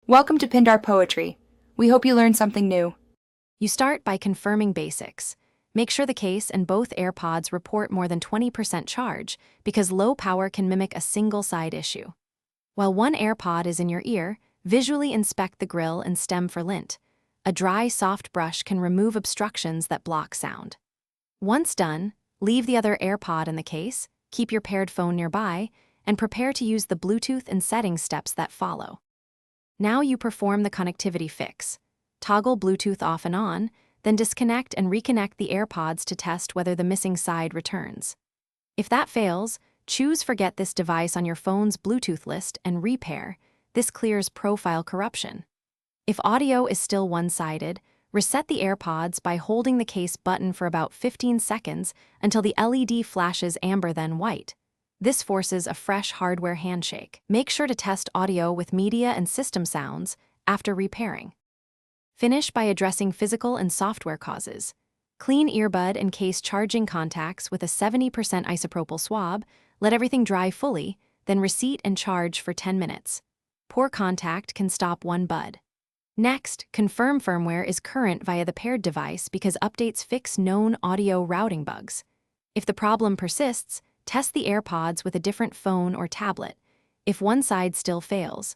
Welcome to Pindar Poetry. We hope you learned something new. You start by confirming basics. Make sure the case and both Airpods report more than 20% charge because low power can mimic a single side issue. While one Airpod is in your ear, visually inspect the grill and stem for lint. A dry, soft brush can remove obstructions that block sound. Once done, leave the other Airpod in the case, keep your paired phone nearby, and prepare to use the Bluetooth and settings steps that follow. Now you perform the connectivity fix. Toggle Bluetooth off and on, then disconnect and reconnect the Airpods to test whether the missing side returns. If that fails, choose Forget this device on your phone's Bluetooth list and repair. This clears profile corruption. If audio is still one-sided, reset the Airpods by holding the case button for about 15 seconds until the LED flashes amber then white. This forces a fresh hardware handshake. Make sure to test audio with media and system sounds after repairing. Finish by addressing physical and software causes. Clean earbud and case charging contacts with a 70% isopropyl swab, let everything dry fully, then reseat and charge for 10 minutes. Poor contact can stop one bud. Next, confirm firmware is current via the paired device because updates fix known audio routing bugs. If the problem persists, test the Airpods with a different phone or tablet, if one side still fails.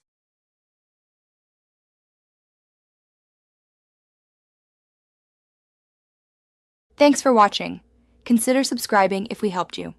Thanks for watching. Consider subscribing if we helped you.